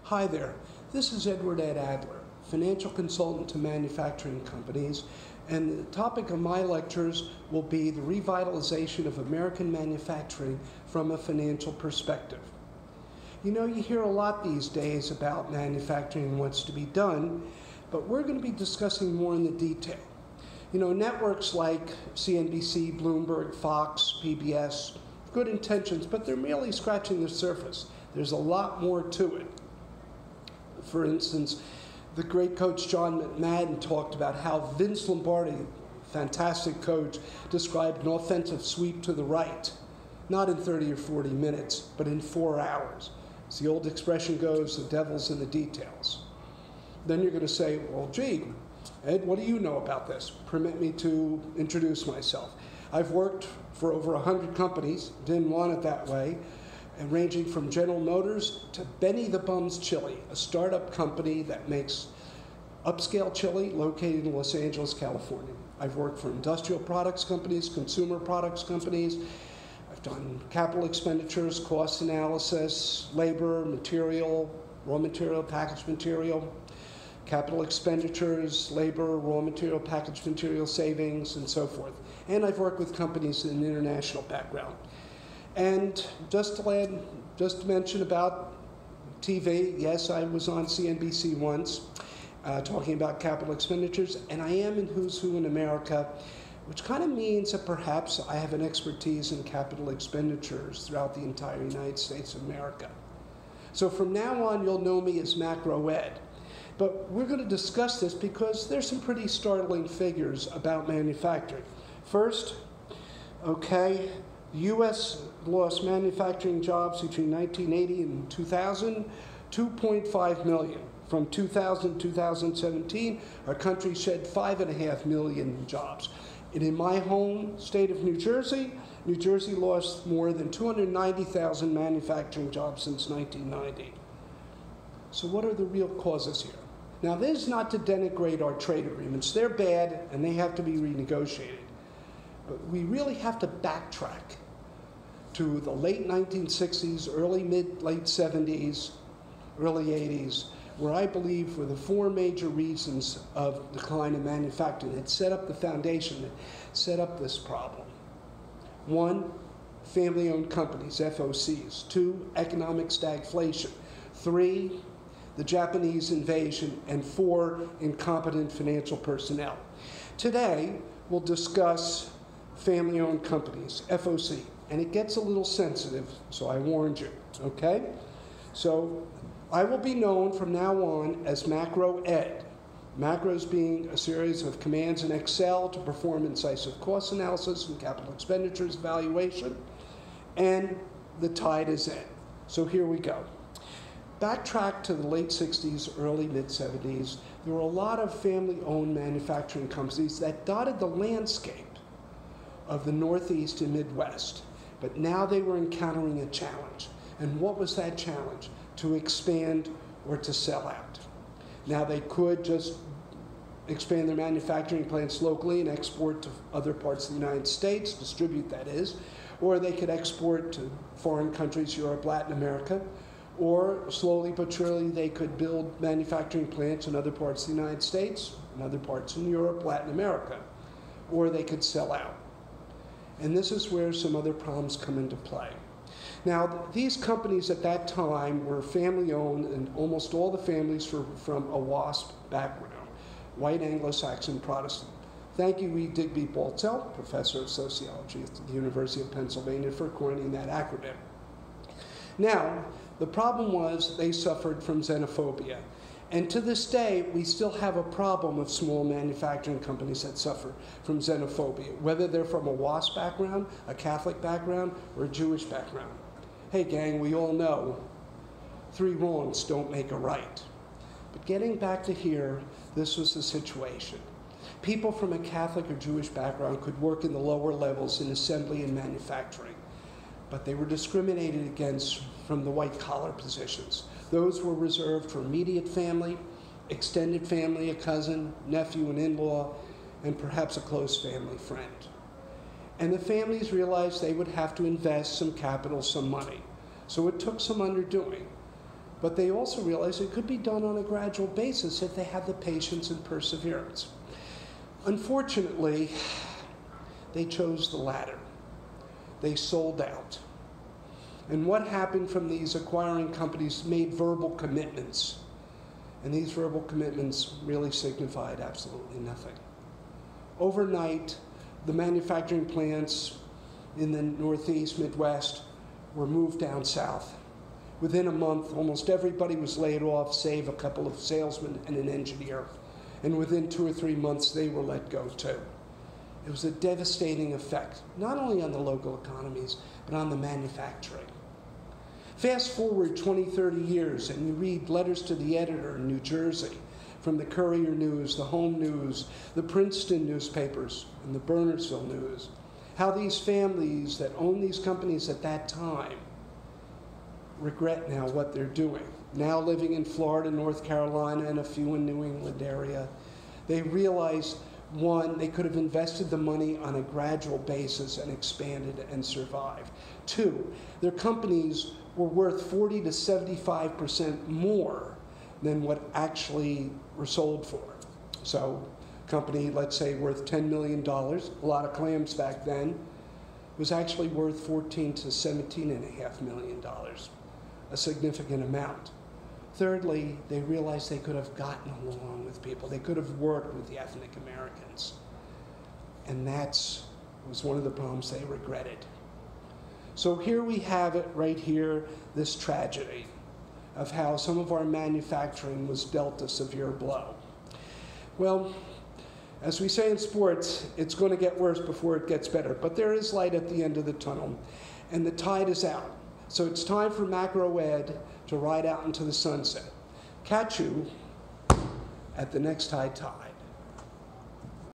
Hi there, this is Edward Ed Adler, financial consultant to manufacturing companies, and the topic of my lectures will be the revitalization of American manufacturing from a financial perspective. You know, you hear a lot these days about manufacturing and what's to be done, but we're going to be discussing more in the detail. You know, networks like CNBC, Bloomberg, FOCS, PBS, good intentions, but they're merely scratching the surface. There's a lot more to it. For instance, the great coach John McMadden talked about how Vince Lombardi, fantastic coach, described an offensive sweep to the right, not in 30 or 40 minutes, but in 4 hours. As the old expression goes, the devil's in the details. Then you're going to say, well, gee, Ed, what do you know about this? Permit me to introduce myself. I've worked for over 100 companies, didn't want it that way, and ranging from General Motors to Benny the Bum's Chili, a startup company that makes upscale chili located in Los Angeles, California. I've worked for industrial products companies, consumer products companies. I've done capital expenditures, cost analysis, labor, material, raw material, packaged material, capital expenditures, labor, raw material, packaged material savings, and so forth. And I've worked with companies in an international background. And just to mention about TV, yes, I was on CNBC once talking about capital expenditures, and I am in Who's Who in America, which kind of means that perhaps I have an expertise in capital expenditures throughout the entire United States of America. So from now on, you'll know me as Macro Ed. But we're going to discuss this because there's some pretty startling figures about manufacturing. First, okay, the U.S. lost manufacturing jobs between 1980 and 2000, 2.5 million. From 2000 to 2017, our country shed 5.5 million jobs. And in my home state of New Jersey lost more than 290,000 manufacturing jobs since 1990. So what are the real causes here? Now, this is not to denigrate our trade agreements. They're bad, and they have to be renegotiated. But we really have to backtrack to the late 1960s, late 70s, early 80s, where I believe were the 4 major reasons of decline in manufacturing that set up the foundation, that set up this problem. 1, family-owned companies, FOCs. 2, economic stagflation. 3, the Japanese invasion. And 4, incompetent financial personnel. Today, we'll discuss family-owned companies, FOC. And it gets a little sensitive, so I warned you, okay? So I will be known from now on as Macro Ed. Macros being a series of commands in Excel to perform incisive cost analysis and capital expenditures evaluation. And the tide is in. So here we go. Backtrack to the late 60s, early mid-70s, there were a lot of family-owned manufacturing companies that dotted the landscape of the Northeast and Midwest. But now they were encountering a challenge. And what was that challenge? To expand or to sell out. Now they could just expand their manufacturing plants locally and export to other parts of the United States, distribute that is, or they could export to foreign countries, Europe, Latin America, or slowly but surely they could build manufacturing plants in other parts of the United States, and other parts in Europe, Latin America, or they could sell out. And this is where some other problems come into play. Now, these companies at that time were family-owned, and almost all the families were from a WASP background, white Anglo-Saxon Protestant. Thank you, E. Digby Baltzell, professor of sociology at the University of Pennsylvania, for coining that acronym. Now, the problem was they suffered from xenophobia. And to this day, we still have a problem of small manufacturing companies that suffer from xenophobia, whether they're from a WASP background, a Catholic background, or a Jewish background. Hey gang, we all know 3 wrongs don't make a right. But getting back to here, this was the situation. People from a Catholic or Jewish background could work in the lower levels in assembly and manufacturing, but they were discriminated against from the white-collar positions. Those were reserved for immediate family, extended family, a cousin, nephew, and in-law, and perhaps a close family friend. And the families realized they would have to invest some capital, some money. So it took some underdoing. But they also realized it could be done on a gradual basis if they had the patience and perseverance. Unfortunately, they chose the latter. They sold out. And what happened from these acquiring companies made verbal commitments. And these verbal commitments really signified absolutely nothing. Overnight, the manufacturing plants in the Northeast, Midwest were moved down south. Within a month, almost everybody was laid off, save a couple of salesmen and an engineer. And within 2 or 3 months, they were let go too. It was a devastating effect, not only on the local economies, but on the manufacturing. Fast forward 20, 30 years, and you read letters to the editor in New Jersey, from the Courier News, the Home News, the Princeton newspapers, and the Burnersville News, how these families that owned these companies at that time regret now what they're doing. Now living in Florida, North Carolina, and a few in New England area, they realize, one, they could have invested the money on a gradual basis and expanded and survived. Two, their companies were worth 40 to 75% more than what actually were sold for. So a company, let's say, worth $10 million, a lot of clams back then, was actually worth $14 to $17.5 million, a significant amount. Thirdly, they realized they could have gotten along with people. They could have worked with the ethnic Americans. And that was one of the problems they regretted. So here we have it right here, this tragedy of how some of our manufacturing was dealt a severe blow. Well, as we say in sports, it's going to get worse before it gets better. But there is light at the end of the tunnel, and the tide is out. So it's time for Macro Ed to ride out into the sunset. Catch you at the next high tide.